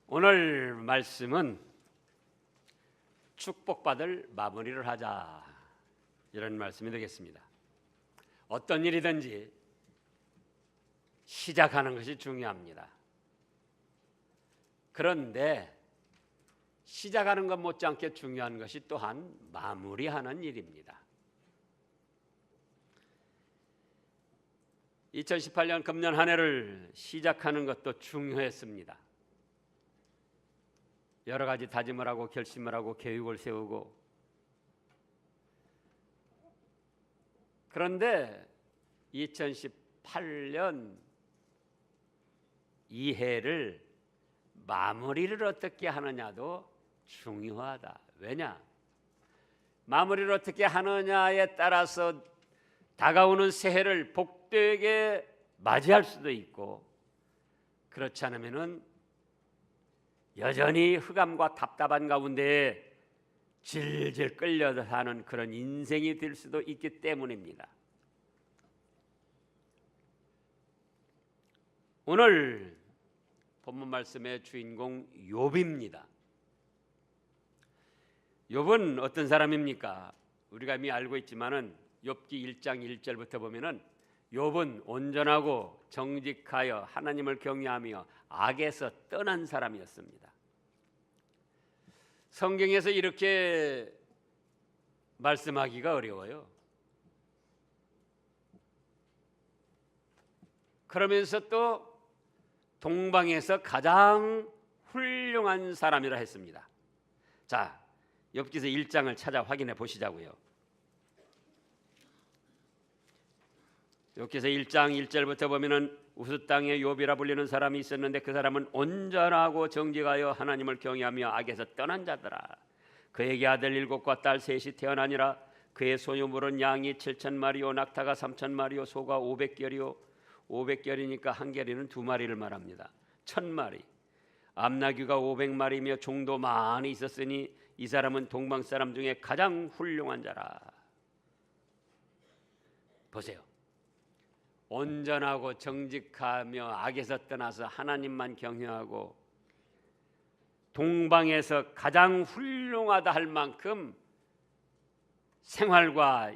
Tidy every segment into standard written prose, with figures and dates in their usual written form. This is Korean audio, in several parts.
오늘 말씀은 축복받을 마무리를 하자, 이런 말씀이 되겠습니다. 어떤 일이든지 시작하는 것이 중요합니다. 그런데 시작하는 것 못지않게 중요한 것이 또한 마무리하는 일입니다. 2018년 금년 한 해를 시작하는 것도 중요했습니다. 여러 가지 다짐을 하고 결심을 하고 계획을 세우고, 그런데 2018년 이 해를 마무리를 어떻게 하느냐도 중요하다. 왜냐? 마무리를 어떻게 하느냐에 따라서 다가오는 새해를 복되게 맞이할 수도 있고, 그렇지 않으면은 여전히 흑암과 답답한 가운데 질질 끌려 사는 그런 인생이 될 수도 있기 때문입니다. 오늘 본문 말씀의 주인공 욥입니다. 욥은 어떤 사람입니까? 우리가 이미 알고 있지만은 욥기 1장 1절부터 보면은 욥은 온전하고 정직하여 하나님을 경외하며 악에서 떠난 사람이었습니다. 성경에서 이렇게 말씀하기가 어려워요. 그러면서 또 동방에서 가장 훌륭한 사람이라 했습니다. 자, 욥기서 1장을 찾아 확인해 보시자고요. 욥기서 1장 1절부터 보면은 우스 땅에 욥이라 불리는 사람이 있었는데 그 사람은 온전하고 정직하여 하나님을 경외하며 악에서 떠난 자더라. 그에게 아들 7과 딸 3이 태어나니라. 그의 소유물은 양이 7,000마리요 낙타가 3,000마리요 소가 500결이요 500결이니까 한 결이는 2마리를 말합니다. 1,000마리. 암나귀가 500마리며 종도 많이 있었으니 이 사람은 동방 사람 중에 가장 훌륭한 자라. 보세요. 온전하고 정직하며 악에서 떠나서 하나님만 경외하고 동방에서 가장 훌륭하다 할 만큼 생활과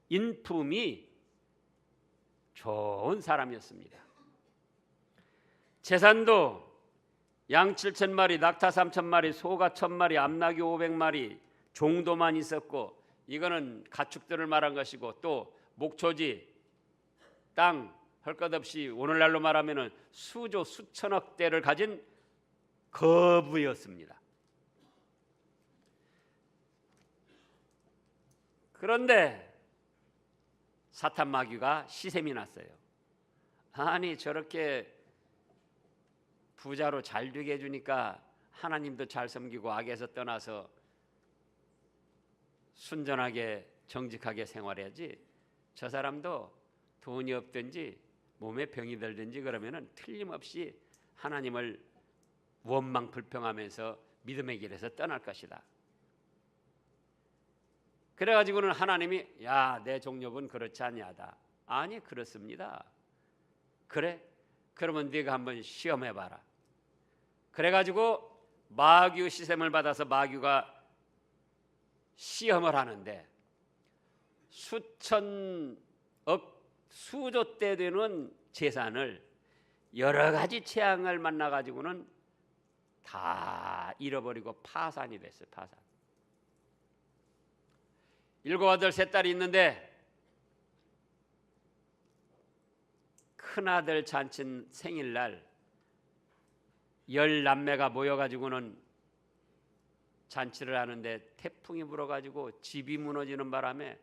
인품이 좋은 사람이었습니다. 재산도 양 7,000마리, 낙타 3,000마리, 소가 1,000마리, 암나귀 500마리, 종도만 있었고, 이거는 가축들을 말한 것이고, 또 목초지 땅 할 것 없이 오늘날로 말하면 수조 수천억 대를 가진 거부였습니다. 그런데 사탄 마귀가 시샘이 났어요. 아니, 저렇게 부자로 잘 되게 해주니까 하나님도 잘 섬기고 악에서 떠나서 순전하게 정직하게 생활해야지, 저 사람도 돈이 없든지 몸에 병이 들든지 그러면은 틀림없이 하나님을 원망 불평하면서 믿음의 길에서 떠날 것이다. 그래가지고는 하나님이 야, 내 종욥은 그렇지 않냐다. 아니, 그렇습니다. 그래? 그러면 네가 한번 시험해봐라. 그래가지고 마귀 시샘을 받아서 마귀가 시험을 하는데 수천억 수조 대 되는 재산을 여러 가지 재앙을 만나가지고는 다 잃어버리고 파산이 됐어요. 파산. 7 아들 3딸이 있는데 큰아들 잔치 생일날 10남매가 모여가지고는 잔치를 하는데 태풍이 불어가지고 집이 무너지는 바람에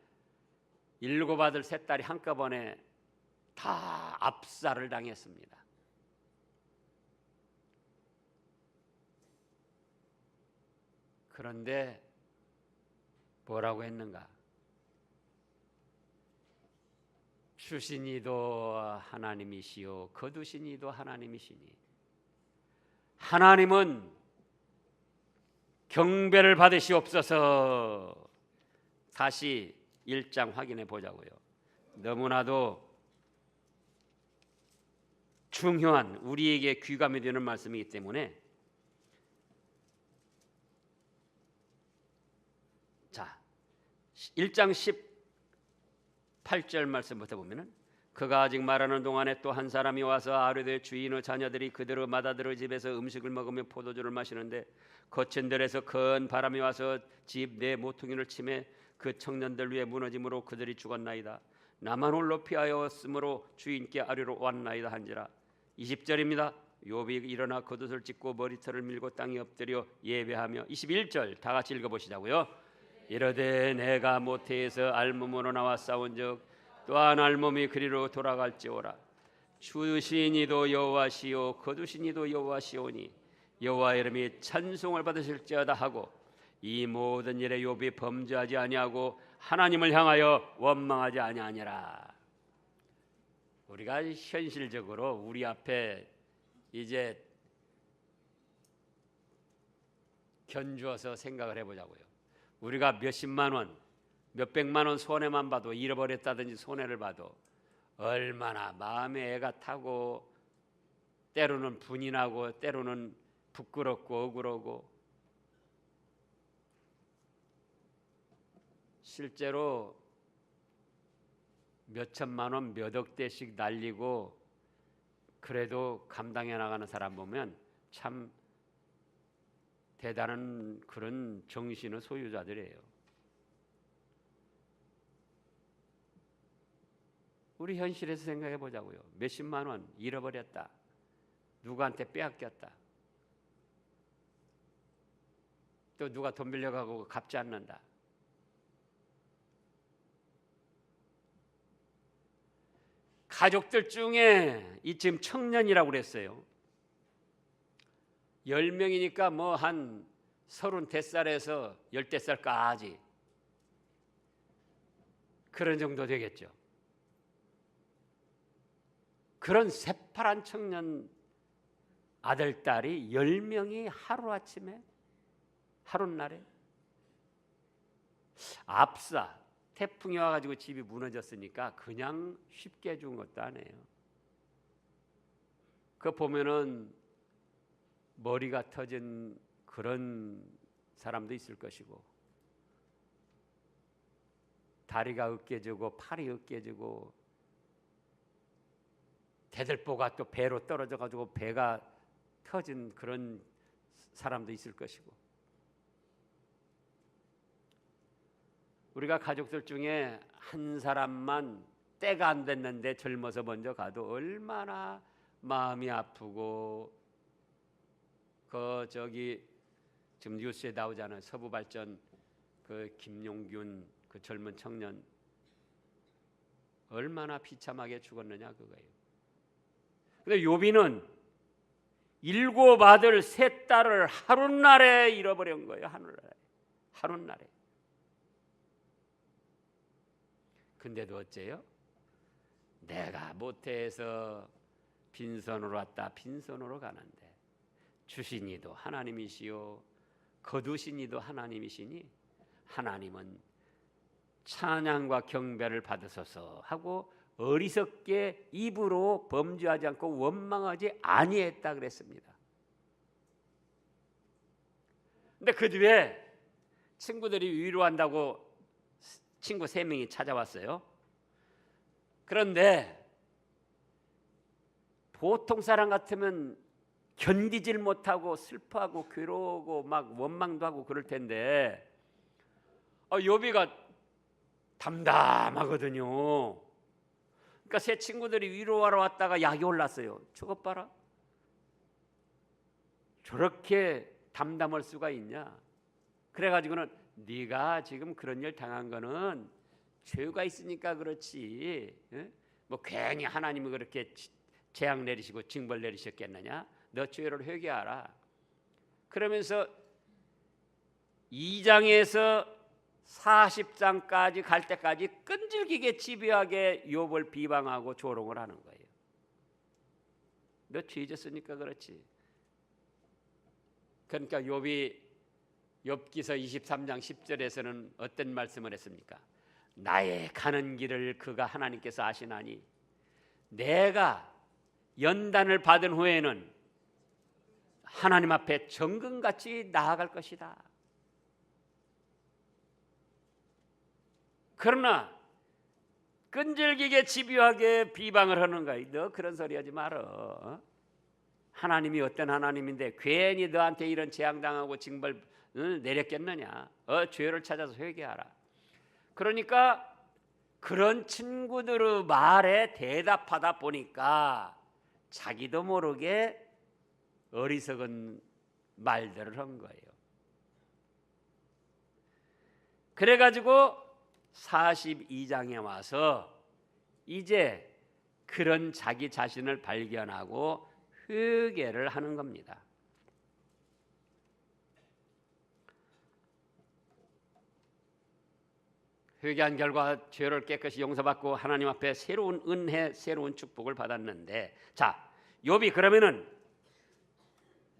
7 아들 3딸이 한꺼번에 다 압살을 당했습니다. 그런데 뭐라고 했는가? 주시니도 하나님이시요 거두시니도 하나님이시니 하나님은 경배를 받으시옵소서. 다시 1장 확인해 보자고요. 너무나도 중요한 우리에게 귀감이 되는 말씀이기 때문에 1장 18절 말씀부터 보면은 그가 아직 말하는 동안에 또 한 사람이 와서 아뢰되 주인의 자녀들이 그대로 마다들의 집에서 음식을 먹으며 포도주를 마시는데 거친 들에서 큰 바람이 와서 집 내 모퉁이를 치매 그 청년들 위에 무너짐으로 그들이 죽었나이다. 나만 홀로 피하였으므로 주인께 아뢰러 왔나이다 한지라. 20절입니다. 욥이 일어나 겉옷을 찢고 머리털을 밀고 땅에 엎드려 예배하며 21절 다 같이 읽어보시자고요. 이르되 내가 모태에서 알몸으로 나와 싸운즉 또한 알몸이 그리로 돌아갈지어라. 주시니도 여호와시요 거두시니도 여호와시오니 여호와 이름이 찬송을 받으실지어다 하고 이 모든 일에 욥이 범죄하지 아니하고 하나님을 향하여 원망하지 아니하니라. 우리가 현실적으로 우리 앞에 이제 견주어서 생각을 해보자고요. 우리가 몇십만 원, 몇백만 원 손해만 봐도 잃어버렸다든지 손해를 봐도 얼마나 마음에 애가 타고 때로는 분이 나고 때로는 부끄럽고 억울하고 실제로 몇천만 원, 몇억 대씩 날리고 그래도 감당해 나가는 사람 보면 참 대단한 그런 정신의 소유자들이에요. 우리 현실에서 생각해 보자고요. 몇십만 원 잃어버렸다. 누구한테 빼앗겼다. 또 누가 돈 빌려가고 갚지 않는다. 가족들 중에 이 지금 청년이라고 그랬어요. 10명이니까 뭐 한 30대살에서 10대살까지 그런 정도 되겠죠. 그런 새파란 청년 아들, 딸이 10명이 하루아침에 하룻날에 압사 태풍이 와가지고 집이 무너졌으니까 그냥 쉽게 죽은 것도 아니에요. 그거 보면은 머리가 터진 그런 사람도 있을 것이고 다리가 으깨지고 팔이 으깨지고 대들보가 또 배로 떨어져가지고 배가 터진 그런 사람도 있을 것이고 우리가 가족들 중에 한 사람만 때가 안 됐는데 젊어서 먼저 가도 얼마나 마음이 아프고 저기 지금 뉴스에 나오잖아요. 서부발전 그 김용균 그 젊은 청년 얼마나 비참하게 죽었느냐 그거예요. 근데 욥이는 7 아들 3 딸을 하룻날에 잃어버린 거예요. 하룻날에. 근데도 어째요? 내가 모태에서 빈손으로 왔다 빈손으로 가는데 주시니도 하나님이시요 거두시니도 하나님이시니 하나님은 찬양과 경배를 받으소서 하고 어리석게 입으로 범죄하지 않고 원망하지 아니했다 그랬습니다. 근데 그 뒤에 친구들이 위로한다고 친구 3명이 찾아왔어요. 그런데 보통 사람 같으면 견디질 못하고 슬퍼하고 괴로우고 막 원망도 하고 그럴 텐데 욥이가 담담하거든요. 그러니까 새 친구들이 위로하러 왔다가 약이 올랐어요. 저것 봐라. 저렇게 담담할 수가 있냐. 그래가지고는 네가 지금 그런 일 당한 거는 죄가 있으니까 그렇지. 뭐 괜히 하나님이 그렇게 재앙 내리시고 징벌 내리셨겠느냐. 너 죄를 회개하라. 그러면서 2장에서 40장까지 갈 때까지 끈질기게 집요하게 욥을 비방하고 조롱을 하는 거예요. 너 죄 졌으니까 그렇지. 그러니까 욥이 욥기서 23장 10절에서는 어떤 말씀을 했습니까? 나의 가는 길을 그가 하나님께서 아시나니 내가 연단을 받은 후에는 하나님 앞에 정금같이 나아갈 것이다. 그러나 끈질기게 집요하게 비방을 하는 거야. 너 그런 소리 하지 말어. 하나님이 어떤 하나님인데 괜히 너한테 이런 재앙당하고 징벌 내렸겠느냐. 죄를 찾아서 회개하라. 그러니까 그런 친구들의 말에 대답하다 보니까 자기도 모르게 어리석은 말들을 한 거예요. 그래가지고 42장에 와서 이제 그런 자기 자신을 발견하고 회개를 하는 겁니다. 회개한 결과 죄를 깨끗이 용서받고 하나님 앞에 새로운 은혜, 새로운 축복을 받았는데, 자, 욥이 그러면은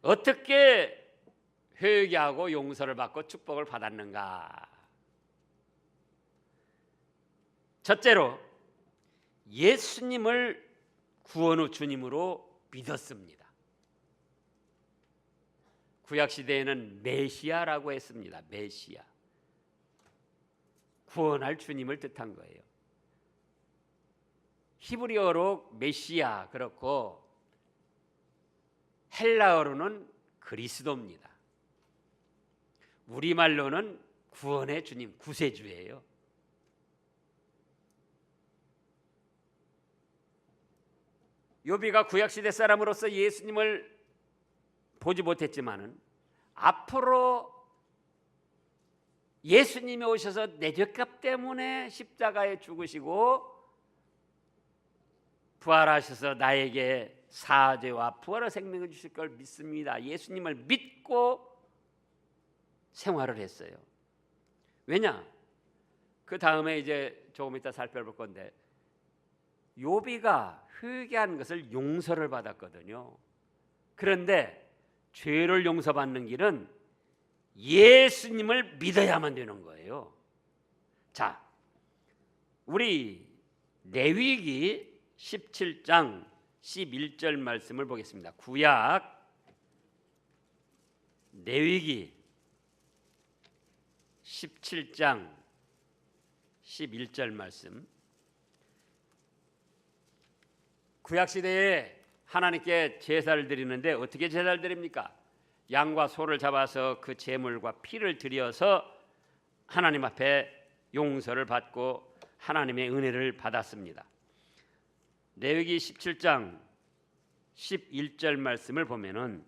어떻게 회개하고 용서를 받고 축복을 받았는가? 첫째로 예수님을 구원의 주님으로 믿었습니다. 구약 시대에는 메시아라고 했습니다. 메시아. 구원할 주님을 뜻한 거예요. 히브리어로 메시아 그렇고 헬라어로는 그리스도입니다. 우리말로는 구원의 주님, 구세주예요. 욥이가 구약시대 사람으로서 예수님을 보지 못했지만은 앞으로 예수님이 오셔서 내 죄값 때문에 십자가에 죽으시고 부활하셔서 나에게 사죄와 부활의 생명을 주실 걸 믿습니다. 예수님을 믿고 생활을 했어요. 왜냐? 그 다음에 이제 조금 이따 살펴볼 건데 욥이가 회개한 것을 용서를 받았거든요. 그런데 죄를 용서받는 길은 예수님을 믿어야만 되는 거예요. 자, 우리 레위기 17장 11절 말씀을 보겠습니다. 구약 레위기 17장 11절 말씀. 구약 시대에 하나님께 제사를 드리는데 어떻게 제사를 드립니까? 양과 소를 잡아서 그 제물과 피를 드려서 하나님 앞에 용서를 받고 하나님의 은혜를 받았습니다. 레위기 17장 11절 말씀을 보면은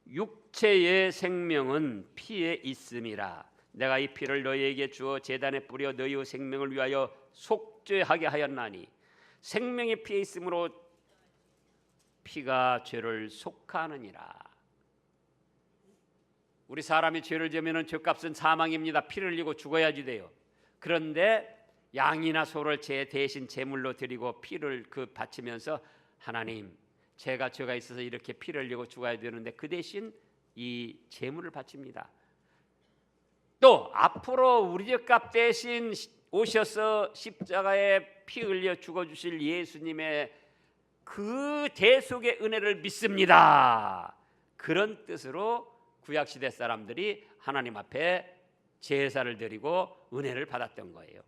육체의 생명은 피에 있음이라. 내가 이 피를 너희에게 주어 제단에 뿌려 너희의 생명을 위하여 속죄하게 하였나니 생명이 피에 있으므로 피가 죄를 속하느니라. 우리 사람이 죄를 지으면 죄값은 사망입니다. 피를 흘리고 죽어야지 돼요. 그런데 양이나 소를 제 대신 제물로 드리고 피를 바치면서 하나님, 제가 죄가 있어서 이렇게 피를 흘리고 죽어야 되는데 그 대신 이 제물을 바칩니다. 또 앞으로 우리 죄값 대신 오셔서 십자가에 피 흘려 죽어주실 예수님의 그 대속의 은혜를 믿습니다. 그런 뜻으로 구약시대 사람들이 하나님 앞에 제사를 드리고 은혜를 받았던 거예요.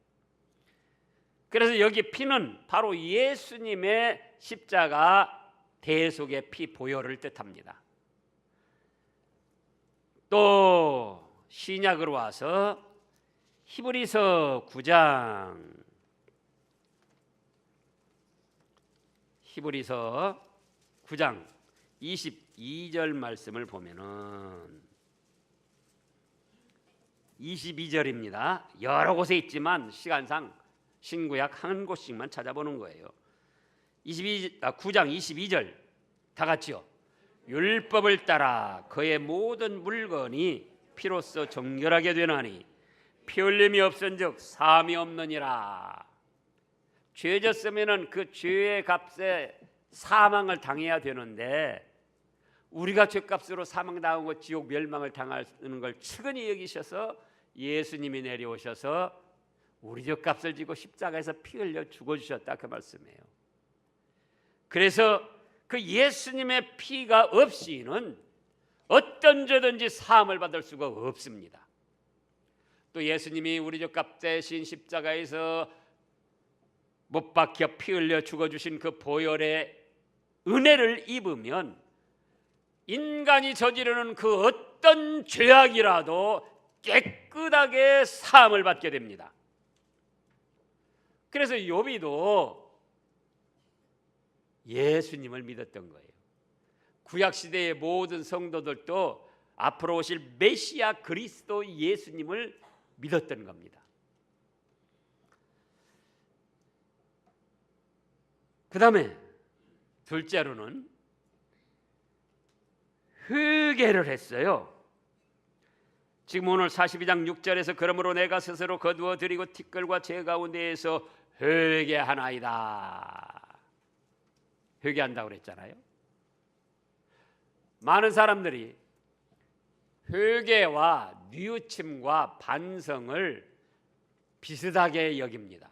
그래서 여기 피는 바로 예수님의 십자가 대속의 피 보혈을 뜻합니다. 또 신약으로 와서 히브리서 9장 히브리서 9장 22절 말씀을 보면은 22절입니다. 여러 곳에 있지만 시간상 신구약 한 곳씩만 찾아보는 거예요. 9장 22절 다 같이요. 율법을 따라 그의 모든 물건이 피로써 정결하게 되나니 피 흘림이 없은즉 사함이 없느니라. 죄 졌으면은 그 죄의 값에 사망을 당해야 되는데 우리가 죄값으로 사망당하고 지옥 멸망을 당하는 걸 측은히 여기셔서 예수님이 내려오셔서 우리 죄값을 지고 십자가에서 피 흘려 죽어주셨다 그 말씀이에요. 그래서 그 예수님의 피가 없이는 어떤 죄든지 사함을 받을 수가 없습니다. 또 예수님이 우리 주 값 대신 십자가에서 못 박혀 피 흘려 죽어주신 그 보혈의 은혜를 입으면 인간이 저지르는 그 어떤 죄악이라도 깨끗하게 사함을 받게 됩니다. 그래서 욥이도 예수님을 믿었던 거예요. 구약시대의 모든 성도들도 앞으로 오실 메시아 그리스도 예수님을 믿었던 겁니다. 그 다음에 둘째로는 회개를 했어요. 지금 오늘 42장 6절에서 그러므로 내가 스스로 거두어 드리고 티끌과 죄 가운데에서 회개하나이다. 회개한다고 그랬잖아요. 많은 사람들이 회개와 뉘우침과 반성을 비슷하게 여깁니다.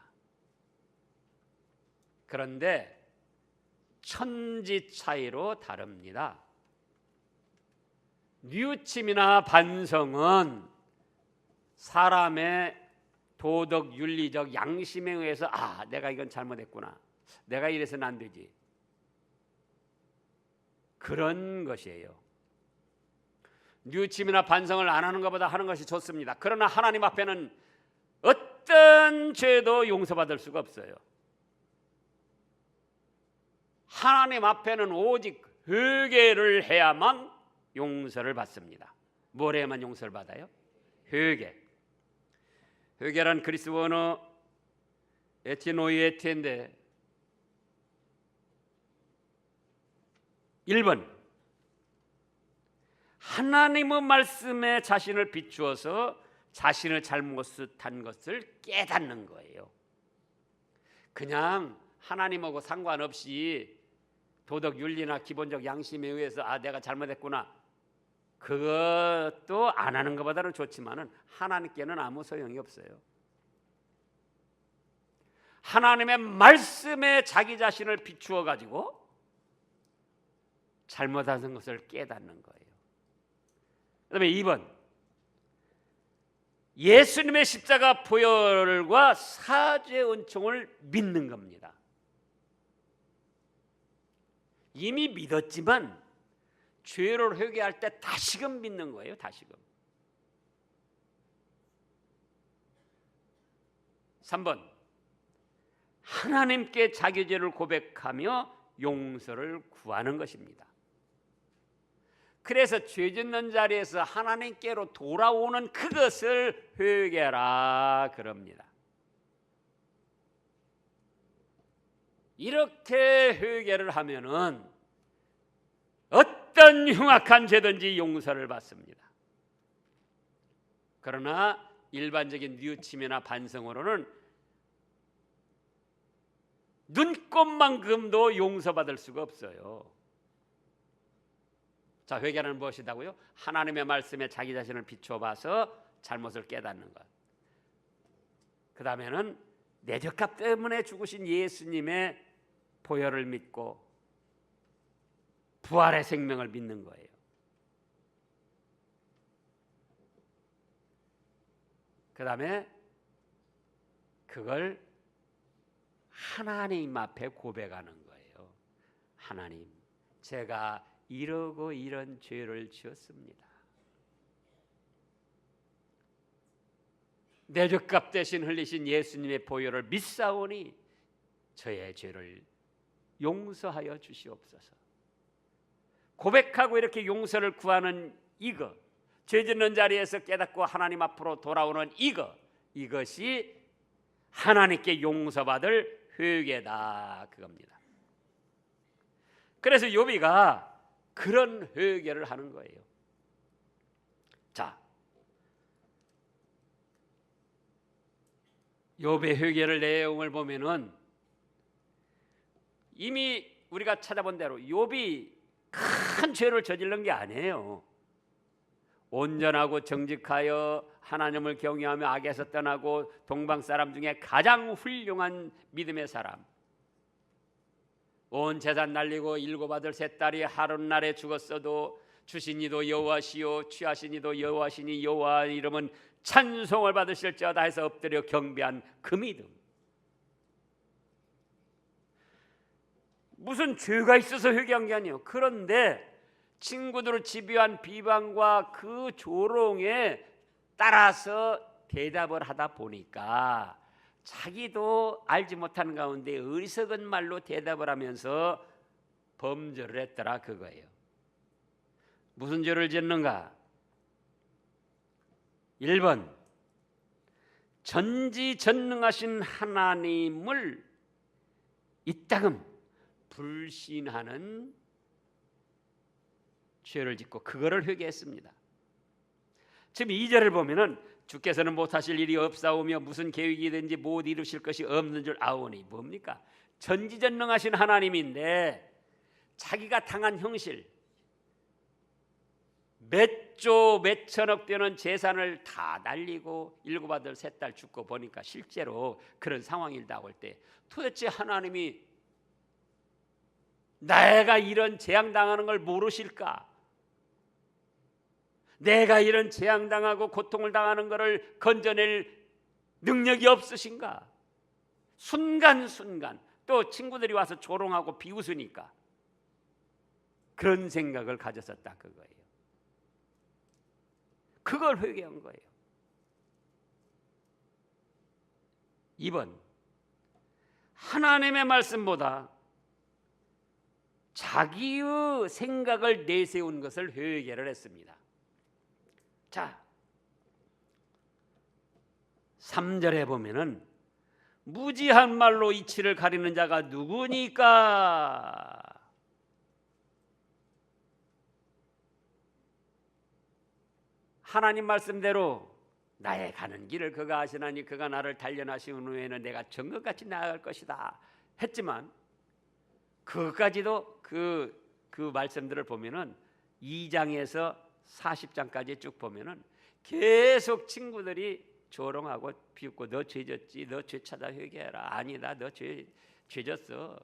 그런데 천지 차이로 다릅니다. 뉘우침이나 반성은 사람의 도덕, 윤리적 양심에 의해서 내가 이건 잘못했구나, 내가 이래서는 안 되지, 그런 것이에요. 뉘우침이나 반성을 안 하는 것보다 하는 것이 좋습니다. 그러나 하나님 앞에는 어떤 죄도 용서받을 수가 없어요. 하나님 앞에는 오직 회개를 해야만 용서를 받습니다. 뭘 해야만 용서를 받아요? 회개. 회개란 그리스 원어 에티노이에티인데 1번 하나님의 말씀에 자신을 비추어서 자신을 잘못한 것을 깨닫는 거예요. 그냥 하나님하고 상관없이 도덕 윤리나 기본적 양심에 의해서 내가 잘못했구나, 그것도 안 하는 것보다는 좋지만은 하나님께는 아무 소용이 없어요. 하나님의 말씀에 자기 자신을 비추어 가지고 잘못한 것을 깨닫는 거예요. 그다음에 2번 예수님의 십자가 보혈과 사죄 은총을 믿는 겁니다. 이미 믿었지만 죄를 회개할 때 다시금 믿는 거예요. 다시금. 3번 하나님께 자기 죄를 고백하며 용서를 구하는 것입니다. 그래서 죄 짓는 자리에서 하나님께로 돌아오는 그것을 회개라 그럽니다. 이렇게 회개를 하면은 어떤 흉악한 죄든지 용서를 받습니다. 그러나 일반적인 뉘우침이나 반성으로는 눈꼽만큼도 용서받을 수가 없어요. 자, 회개는 무엇이다고요? 하나님의 말씀에 자기 자신을 비추어 봐서 잘못을 깨닫는 것. 그 다음에는 내 죄값 때문에 죽으신 예수님의 보혈을 믿고 부활의 생명을 믿는 거예요. 그 다음에 그걸 하나님 앞에 고백하는 거예요. 하나님, 제가 이러고 이런 죄를 지었습니다. 내 죄값 대신 흘리신 예수님의 보혈을 믿사오니 저의 죄를 용서하여 주시옵소서. 고백하고 이렇게 용서를 구하는 이것, 죄 짓는 자리에서 깨닫고 하나님 앞으로 돌아오는 이것이 하나님께 용서받을 회개다 그겁니다. 그래서 욥이가 그런 회개를 하는 거예요. 자, 욥의 회개를 내용을 보면은 이미 우리가 찾아본 대로 욥이 큰 죄를 저지른 게 아니에요. 온전하고 정직하여 하나님을 경외하며 악에서 떠나고 동방 사람 중에 가장 훌륭한 믿음의 사람. 온 재산 날리고 7 아들 3 딸이 하룻날에 죽었어도 주신 이도 여호와시요 취하신 이도 여호와시니 여호와 이름은 찬송을 받으실지어다 해서 엎드려 경배한 그 믿음. 무슨 죄가 있어서 회개한 게 아니에요. 그런데 친구들을 집요한 비방과 그 조롱에 따라서 대답을 하다 보니까 자기도 알지 못하는 가운데 어리석은 말로 대답을 하면서 범죄를 했더라 그거예요. 무슨 죄를 짓는가? 1번 전지전능하신 하나님을 이따금 불신하는 죄를 짓고 그거를 회개했습니다. 지금 2절을 보면은 주께서는 못하실 일이 없사오며 무슨 계획이든지 못 이루실 것이 없는 줄 아오니 뭡니까? 전지전능하신 하나님인데 자기가 당한 형실 몇 조 몇천억 되는 재산을 다 날리고 7 아들 3딸 죽고 보니까 실제로 그런 상황이다 볼 때 도대체 하나님이 내가 이런 재앙당하는 걸 모르실까? 내가 이런 재앙당하고 고통을 당하는 것을 건져낼 능력이 없으신가? 순간순간 또 친구들이 와서 조롱하고 비웃으니까 그런 생각을 가졌었다 그거예요. 그걸 회개한 거예요. 2번 하나님의 말씀보다 자기의 생각을 내세운 것을 회개를 했습니다. 자, 3절에 보면은 무지한 말로 이치를 가리는 자가 누구니까? 하나님 말씀대로 나의 가는 길을 그가 아시나니 그가 나를 단련하신 후에는 내가 정금같이 나아갈 것이다 했지만 그것까지도 그 말씀들을 보면은 2장에서 40장까지 쭉 보면은 계속 친구들이 조롱하고 비웃고 너 죄졌지, 너 죄 찾아 회개해라. 아니다, 너 죄졌어.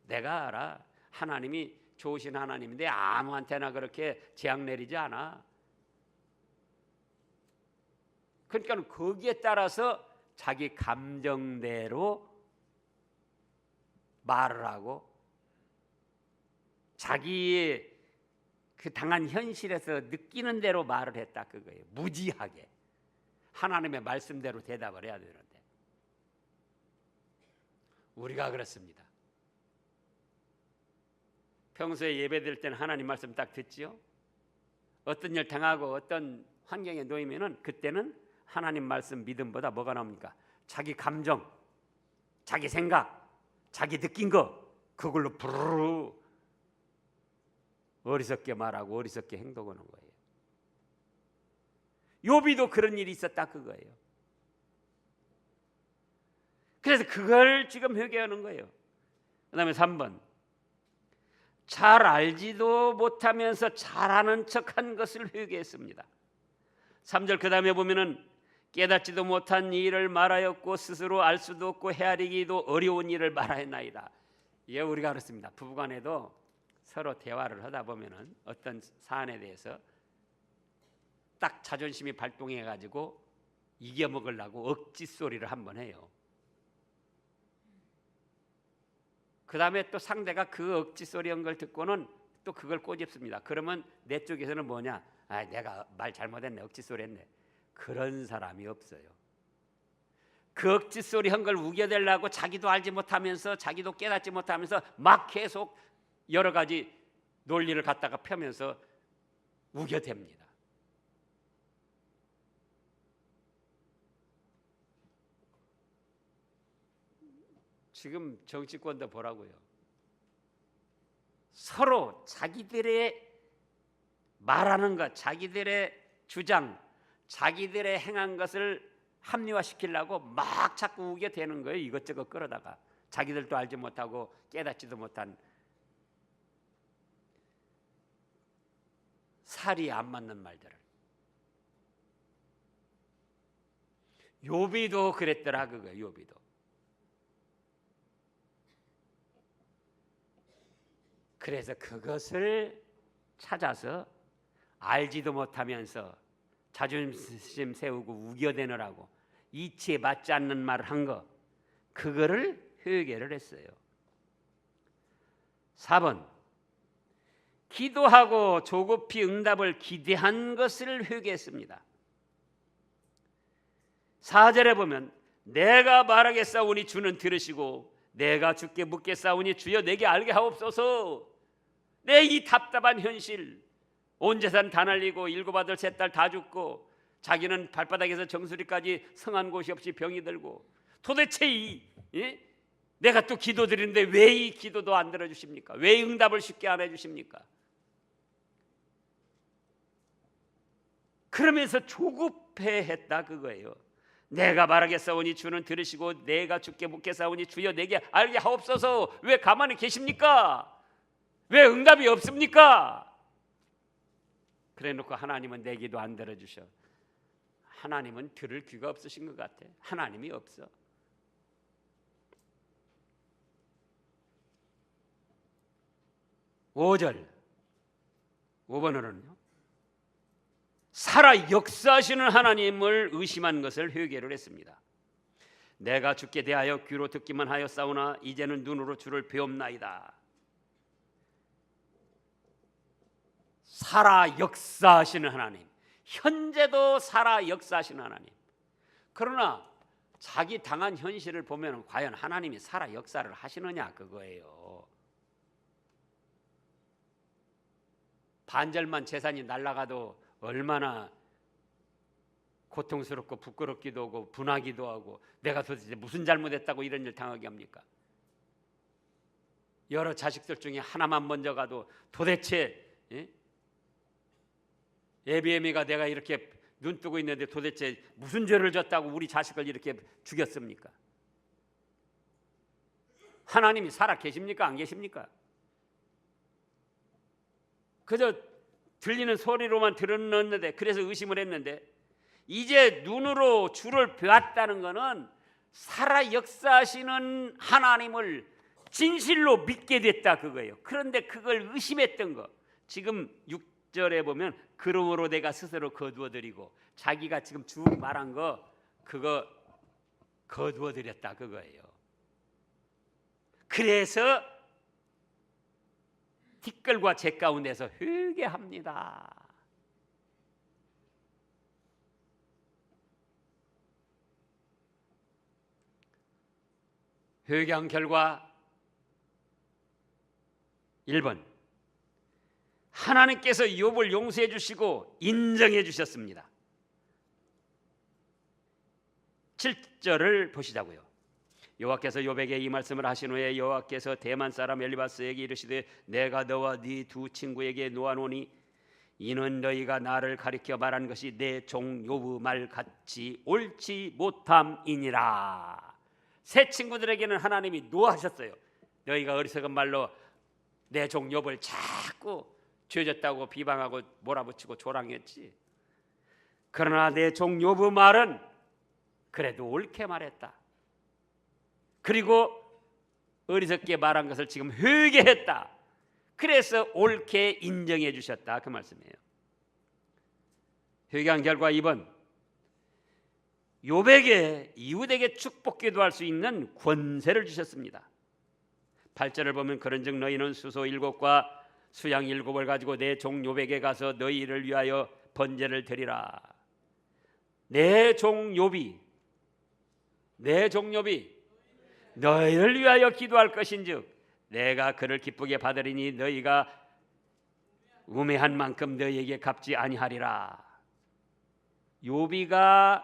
내가 알아. 하나님이 좋으신 하나님인데 아무한테나 그렇게 재앙 내리지 않아. 그러니까 거기에 따라서 자기 감정대로 말을 하고 자기의 그 당한 현실에서 느끼는 대로 말을 했다 그거예요. 무지하게 하나님의 말씀대로 대답을 해야 되는데 우리가 그렇습니다. 평소에 예배드릴 때는 하나님 말씀 딱 듣지요. 어떤 일 당하고 어떤 환경에 놓이면은 그때는 하나님 말씀 믿음보다 뭐가 나옵니까? 자기 감정, 자기 생각, 자기 느낀 거 그걸로 부르르 어리석게 말하고 어리석게 행동하는 거예요. 욥이도 그런 일이 있었다 그거예요. 그래서 그걸 지금 회개하는 거예요. 그 다음에 3번 잘 알지도 못하면서 잘하는 척한 것을 회개했습니다. 3절 그 다음에 보면은 깨닫지도 못한 일을 말하였고 스스로 알 수도 없고 헤아리기도 어려운 일을 말하였나이다. 이게 우리가 그렇습니다. 부부간에도 서로 대화를 하다 보면은 어떤 사안에 대해서 딱 자존심이 발동해 가지고 이겨먹으려고 억지 소리를 한번 해요. 그 다음에 또 상대가 그 억지 소리 한 걸 듣고는 또 그걸 꼬집습니다. 그러면 내 쪽에서는 뭐냐? 아, 내가 말 잘못했네, 억지 소리 했네. 그런 사람이 없어요. 그 억지 소리 한 걸 우겨대려고 자기도 알지 못하면서 자기도 깨닫지 못하면서 막 계속 여러 가지 논리를 갖다가 펴면서 우겨댑니다. 지금 정치권도 보라고요. 서로 자기들의 말하는 것, 자기들의 주장, 자기들의 행한 것을 합리화시키려고 막 자꾸 우겨대는 거예요. 이것저것 끌어다가 자기들도 알지 못하고 깨닫지도 못한 살이 안 맞는 말들을. 욥이도 그랬더라 그거. 욥이도 그래서 그것을 찾아서 알지도 못하면서 자존심 세우고 우겨대느라고 이치에 맞지 않는 말을 한 거, 그거를 회개를 했어요. 4번, 기도하고 조급히 응답을 기대한 것을 회개했습니다. 4절에 보면 내가 말하겠사오니 주는 들으시고 내가 주께 묻겠사오니 주여 내게 알게 하옵소서. 내 이 답답한 현실, 온 재산 다 날리고 7 아들 3딸 다 죽고 자기는 발바닥에서 정수리까지 성한 곳이 없이 병이 들고 도대체 내가 또 기도드리는데 왜 이 기도도 안 들어주십니까? 왜 응답을 쉽게 안 해주십니까? 그러면서 조급해했다 그거예요. 내가 말하겠사오니 주는 들으시고 내가 주께 묻겠사오니 주여 내게 알게 하옵소서. 왜 가만히 계십니까? 왜 응답이 없습니까? 그래놓고 하나님은 내 기도 안 들어주셔. 하나님은 들을 귀가 없으신 것 같아. 하나님이 없어. (5절) 5번으로는요, 살아 역사하시는 하나님을 의심한 것을 회개를 했습니다. 내가 주께 대하여 귀로 듣기만 하였사오나 이제는 눈으로 주를 배옵나이다. 살아 역사하시는 하나님, 현재도 살아 역사하시는 하나님. 그러나 자기 당한 현실을 보면 과연 하나님이 살아 역사를 하시느냐 그거예요. 반절만 재산이 날아가도 얼마나 고통스럽고 부끄럽기도 하고 분하기도 하고 내가 도대체 무슨 잘못했다고 이런 일 당하게 합니까? 여러 자식들 중에 하나만 먼저 가도 도대체 에비에미가 내가 이렇게 눈 뜨고 있는데 도대체 무슨 죄를 졌다고 우리 자식을 이렇게 죽였습니까? 하나님이 살아 계십니까? 안 계십니까? 그저 들리는 소리로만 들었는데, 그래서 의심을 했는데, 이제 눈으로 주를 보았다는 것은 살아 역사하시는 하나님을 진실로 믿게 됐다 그거예요. 그런데 그걸 의심했던 거, 지금 6절에 보면 그러므로 내가 스스로 거두어드리고, 자기가 지금 쭉 말한 거 그거 거두어드렸다 그거예요. 그래서 티끌과 재 가운데서 회개합니다. 회개한 결과 1번, 하나님께서 욥을 용서해 주시고 인정해 주셨습니다. 7절을 보시자고요. 여호와께서 욥에게 이 말씀을 하신 후에 여호와께서 대만 사람 엘리바스에게 이르시되 내가 너와 네 두 친구에게 놓아노니 이는 너희가 나를 가리켜 말한 것이 내 종 욥의 말 같이 옳지 못함이니라. 세 친구들에게는 하나님이 노하셨어요. 너희가 어리석은 말로 내 종 욥을 자꾸 죄졌다고 비방하고 몰아붙이고 조랑했지. 그러나 내 종 욥의 말은 그래도 옳게 말했다. 그리고 어리석게 말한 것을 지금 회개했다. 그래서 옳게 인정해 주셨다 그 말씀이에요. 회개한 결과 2번, 욥에게 이웃에게 축복 기도할 수 있는 권세를 주셨습니다. 8절을 보면 그런즉 너희는 수소 7과 수양 7을 가지고 내 종 욥에게 가서 너희를 위하여 번제를 드리라. 내 종 욥이 너희를 위하여 기도할 것인즉 내가 그를 기쁘게 받으리니 너희가 우매한 만큼 너희에게 갚지 아니하리라. 욥이가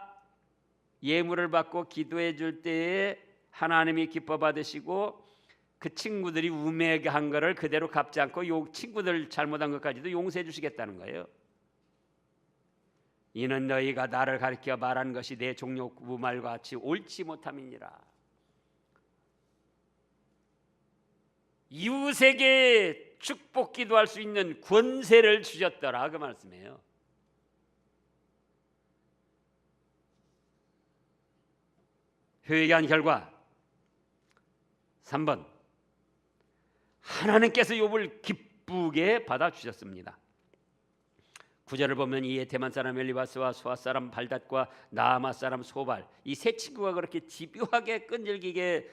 예물을 받고 기도해 줄 때에 하나님이 기뻐 받으시고 그 친구들이 우매하게 한 거를 그대로 갚지 않고 요 친구들 잘못한 것까지도 용서해 주시겠다는 거예요. 이는 너희가 나를 가리켜 말한 것이 내 종 욥의 말과 같이 옳지 못함이니라. 이웃에게 축복 기도할 수 있는 권세를 주셨더라 그 말씀이에요. 회개한 결과 3번, 하나님께서 욥을 기쁘게 받아주셨습니다. 구절을 보면 이에 대만 사람 엘리바스와 소아 사람 발닷과 나아마 사람 소발, 이 세 친구가 그렇게 집요하게 끈질기게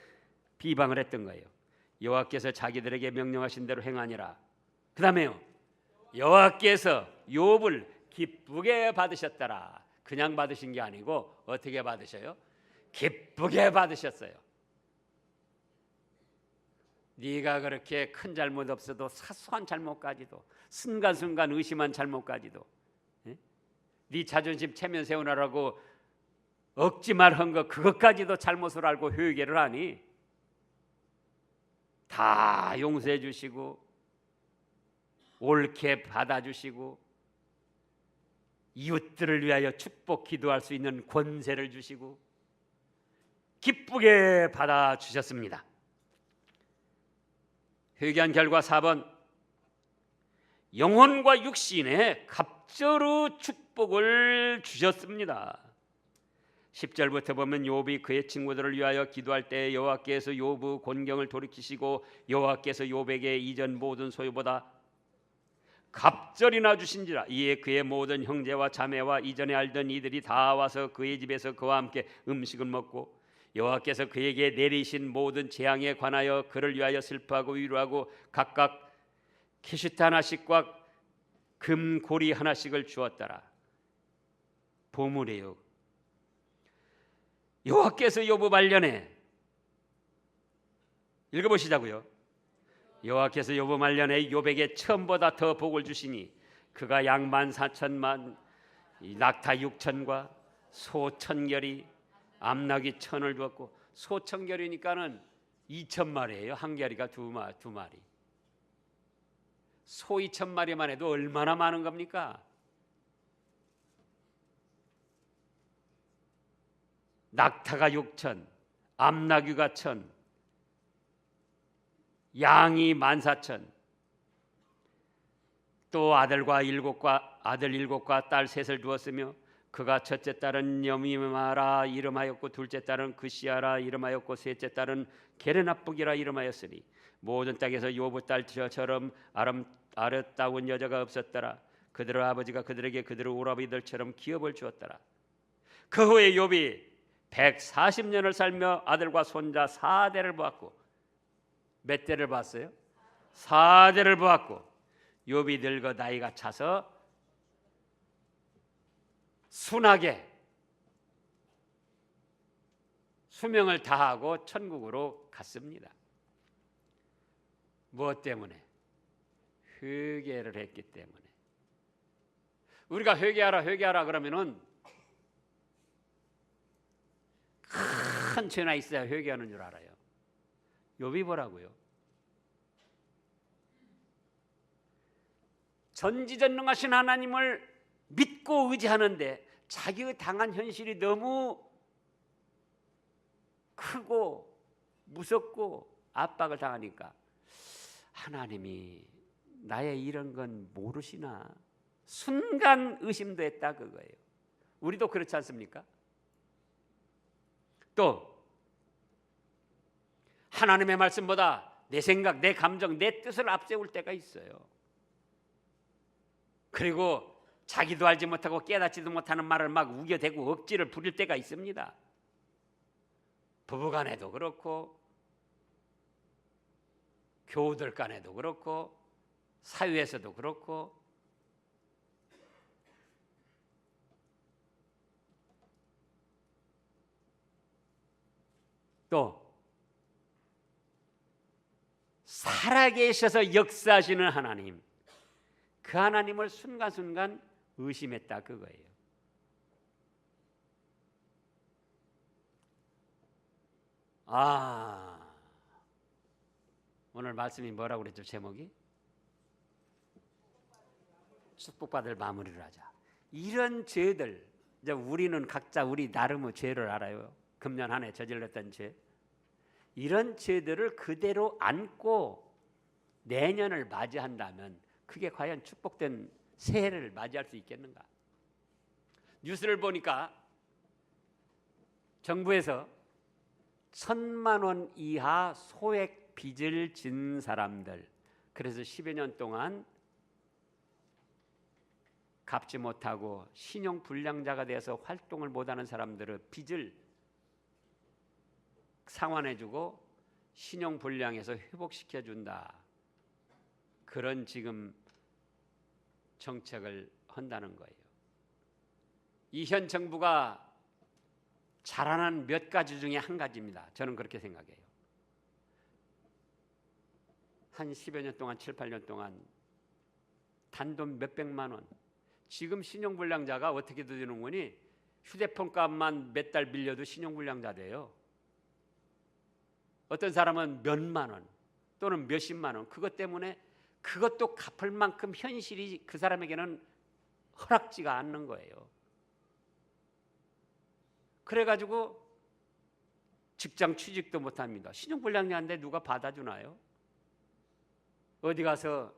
비방을 했던 거예요. 여호와께서 자기들에게 명령하신 대로 행하니라. 그 다음에요, 여호와께서 욥을 기쁘게 받으셨더라. 그냥 받으신 게 아니고 어떻게 받으셔요? 기쁘게 받으셨어요. 네가 그렇게 큰 잘못 없어도 사소한 잘못까지도, 순간순간 의심한 잘못까지도, 네 자존심 체면 세우느라고 억지 말한 거 그것까지도 잘못을 알고 회개를 하니 다 용서해 주시고 옳게 받아주시고 이웃들을 위하여 축복 기도할 수 있는 권세를 주시고 기쁘게 받아주셨습니다. 회개한 결과 4번, 영혼과 육신에 갑절의 축복을 주셨습니다. 10절부터 보면 욥이 그의 친구들을 위하여 기도할 때 여호와께서 욥의 곤경을 돌이키시고 여호와께서 욥에게 이전 모든 소유보다 갑절이나 주신지라. 이에 그의 모든 형제와 자매와 이전에 알던 이들이 다 와서 그의 집에서 그와 함께 음식을 먹고 여호와께서 그에게 내리신 모든 재앙에 관하여 그를 위하여 슬퍼하고 위로하고 각각 키시트 하나씩과 금고리 하나씩을 주었더라. 보물이에요. 여호와께서 욥의 말년에, 읽어보시자고요. 여호와께서 욥의 말년에 욥에게 처음보다 더 복을 주시니 그가 양 14,000만, 낙타 6,000과 소 1,000결이, 암낙이 1,000을 주었고, 소 1,000결이니까는 2,000마리예요. 한 결이가 두 마리. 소 2,000마리만 해도 얼마나 많은 겁니까? 낙타가 6,000, 암나귀가 1,000, 양이 14,000, 또 아들 7과 딸 3을 두었으며 그가 첫째 딸은 여미마라 이름하였고 둘째 딸은 그시아라 이름하였고 셋째 딸은 게르나북이라 이름하였으니 모든 땅에서 욥의 딸처럼 아름다운 여자가 없었더라. 그들의 아버지가 그들에게 그들의 오라비들처럼 기업을 주었더라. 그 후에 욥이 140년을 살며 아들과 손자 4대를 보았고, 몇 대를 봤어요? 4대를 보았고, 욥이 늙어 나이가 차서 순하게 수명을 다하고 천국으로 갔습니다. 무엇 때문에? 회개를 했기 때문에. 우리가 회개하라 그러면은 큰 죄나 있어야 회개하는 줄 알아요. 욥이 뭐라고요? 전지전능하신 하나님을 믿고 의지하는데 자기의 당한 현실이 너무 크고 무섭고 압박을 당하니까 하나님이 나의 이런 건 모르시나 순간 의심도 했다 그거예요. 우리도 그렇지 않습니까? 또 하나님의 말씀보다 내 생각, 내 감정, 내 뜻을 앞세울 때가 있어요. 그리고 자기도 알지 못하고 깨닫지도 못하는 말을 막 우겨대고 억지를 부릴 때가 있습니다. 부부간에도 그렇고 교우들 간에도 그렇고 사회에서도 그렇고 또 살아계셔서 역사하시는 하나님, 그 하나님을 순간순간 의심했다 그거예요. 오늘 말씀이 뭐라고 그랬죠? 제목이? 축복받을 마무리를 하자. 이런 죄들, 이제 우리는 각자 우리 나름의 죄를 알아요. 금년 한 해 저질렀던 죄. 이런 죄들을 그대로 안고 내년을 맞이한다면 그게 과연 축복된 새해를 맞이할 수 있겠는가? 뉴스를 보니까 정부에서 1,000만 원 이하 소액 빚을 진 사람들, 그래서 10여 년 동안 갚지 못하고 신용 불량자가 돼서 활동을 못하는 사람들은 빚을 상환해주고 신용 불량에서 회복시켜준다. 그런 지금 정책을 한다는 거예요. 이 현 정부가 잘하는 몇 가지 중에 한 가지입니다. 저는 그렇게 생각해요. 한 10여 년 동안 7, 8년 동안 단돈 몇백만 원, 지금 신용불량자가 어떻게 되는 거니? 휴대폰 값만 몇 달 빌려도 신용불량자 돼요. 어떤 사람은 몇만 원 또는 몇십만 원, 그것 때문에 그것도 갚을 만큼 현실이 그 사람에게는 허락지가 않는 거예요. 그래가지고 직장 취직도 못합니다. 신용불량자인데 누가 받아주나요? 어디 가서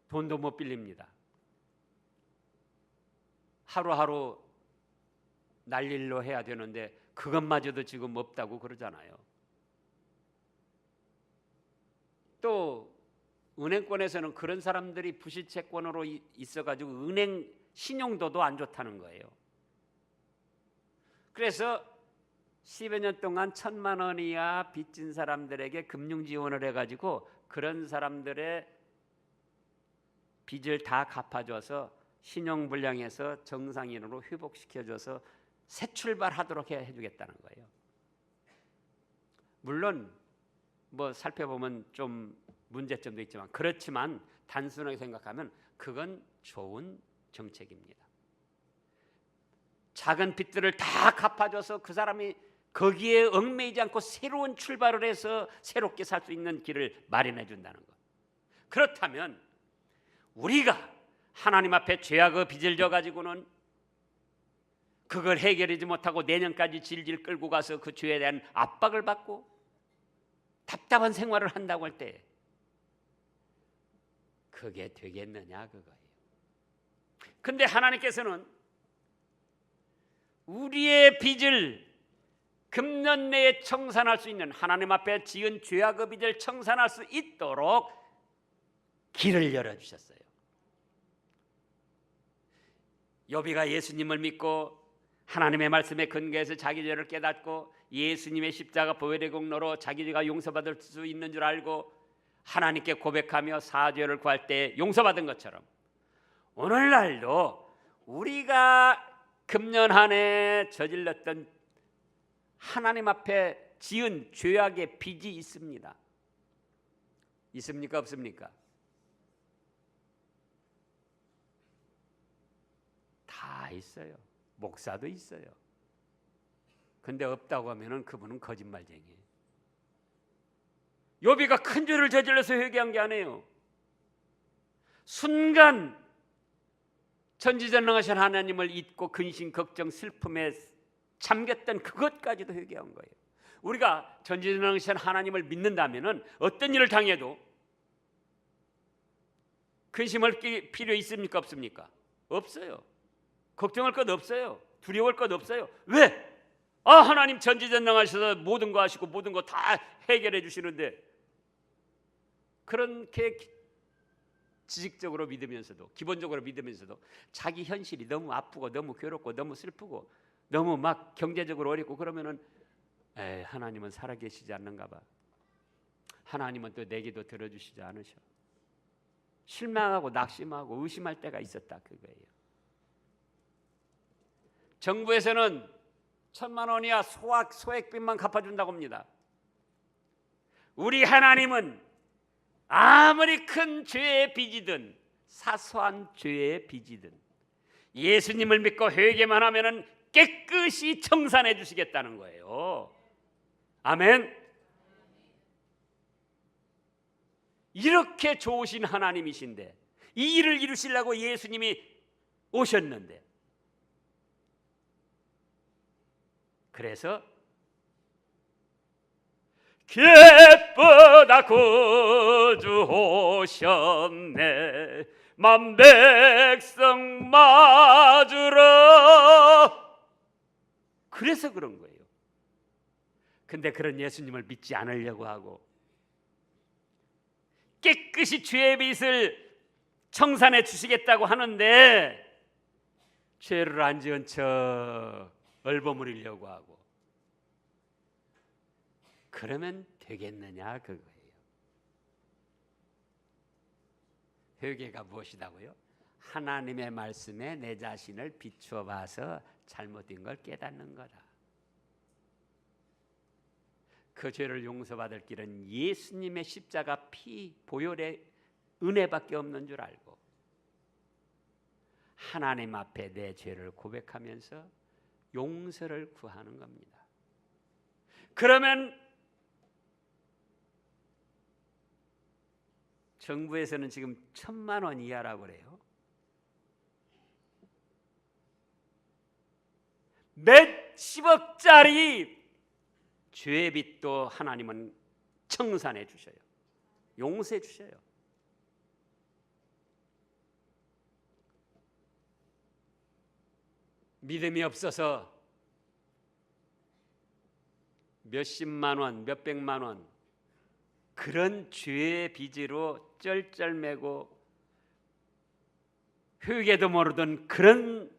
돈도 못 빌립니다. 하루하루 날일로 해야 되는데 그것마저도 지금 없다고 그러잖아요. 또 은행권에서는 그런 사람들이 부실채권으로 있어가지고 은행 신용도도 안 좋다는 거예요. 그래서 10여 년 동안 1,000만 원 이하 빚진 사람들에게 금융 지원을 해가지고 그런 사람들의 빚을 다 갚아줘서 신용불량에서 정상인으로 회복시켜줘서 새 출발하도록 해주겠다는 거예요. 물론 뭐 살펴보면 좀 문제점도 있지만, 그렇지만 단순하게 생각하면 그건 좋은 정책입니다. 작은 빚들을 다 갚아줘서 그 사람이 거기에 얽매이지 않고 새로운 출발을 해서 새롭게 살 수 있는 길을 마련해 준다는 것. 그렇다면 우리가 하나님 앞에 죄악의 빚을 져 가지고는 그걸 해결하지 못하고 내년까지 질질 끌고 가서 그 죄에 대한 압박을 받고 답답한 생활을 한다고 할 때 그게 되겠느냐 그거예요. 근데 하나님께서는 우리의 빚을 금년 내에 청산할 수 있는, 하나님 앞에 지은 죄악의 빚을 청산할 수 있도록 길을 열어주셨어요. 욥이가 예수님을 믿고 하나님의 말씀에 근거해서 자기 죄를 깨닫고 예수님의 십자가 보혈의 공로로 자기 죄가 용서받을 수 있는 줄 알고 하나님께 고백하며 사죄를 구할 때 용서받은 것처럼 오늘날도 우리가 금년 한 해 저질렀던 하나님 앞에 지은 죄악의 빚이 있습니다. 있습니까? 없습니까? 다 있어요. 목사도 있어요. 근데 없다고 하면은 그분은 거짓말쟁이에요. 욥이가 큰 죄를 저질러서 회개한 게 아니에요. 순간 전지전능하신 하나님을 잊고 근심, 걱정, 슬픔에 잠겼던 그것까지도 회개한 거예요. 우리가 전지전능하신 하나님을 믿는다면은 어떤 일을 당해도 근심할 필요 있습니까? 없습니까? 없어요. 걱정할 것 없어요. 두려워할 것 없어요. 왜? 하나님 전지전능하셔서 모든 거 하시고 모든 거 다 해결해 주시는데, 그렇게 지식적으로 믿으면서도, 기본적으로 믿으면서도 자기 현실이 너무 아프고 너무 괴롭고 너무 슬프고 너무 막 경제적으로 어렵고 그러면은 하나님은 살아계시지 않는가 봐. 하나님은 또 내 기도 들어주시지 않으셔. 실망하고 낙심하고 의심할 때가 있었다 그거예요. 정부에서는 1,000만 원 이하 소액빚만 갚아준다고 합니다. 우리 하나님은 아무리 큰 죄의 빚이든 사소한 죄의 빚이든 예수님을 믿고 회개만 하면은 깨끗이 청산해 주시겠다는 거예요. 아멘. 이렇게 좋으신 하나님이신데 이 일을 이루시려고 예수님이 오셨는데, 그래서 기쁘다 구주 오셨네 만 백성 맞으러, 그래서 그런 거예요. 근데 그런 예수님을 믿지 않으려고 하고 깨끗이 죄의 빚을 청산해 주시겠다고 하는데 죄를 안 지은 척 얼버무리려고 하고, 그러면 되겠느냐 그거예요. 회개가 무엇이다고요? 하나님의 말씀에 내 자신을 비추어 봐서 잘못된 걸 깨닫는 거다. 그 죄를 용서받을 길은 예수님의 십자가 피 보혈의 은혜밖에 없는 줄 알고 하나님 앞에 내 죄를 고백하면서 용서를 구하는 겁니다. 그러면 정부에서는 지금 1,000만 원 이하라고 그래요. 몇십억짜리 죄빚도 하나님은 청산해 주셔요. 용서해 주셔요. 믿음이 없어서 몇십만 원, 몇백만 원 그런 죄의 빚으로 쩔쩔매고 회개도 모르던 그런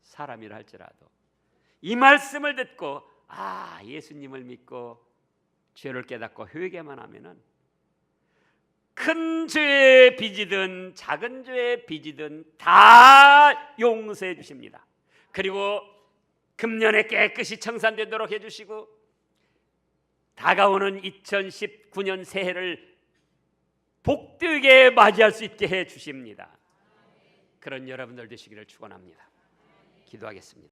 사람이라 할지라도 이 말씀을 듣고 예수님을 믿고 죄를 깨닫고 회개만 하면은 큰 죄의 빚이든 작은 죄의 빚이든 다 용서해 주십니다. 그리고 금년에 깨끗이 청산되도록 해주시고 다가오는 2019년 새해를 복되게 맞이할 수 있게 해주십니다. 그런 여러분들 되시기를 축원합니다. 기도하겠습니다.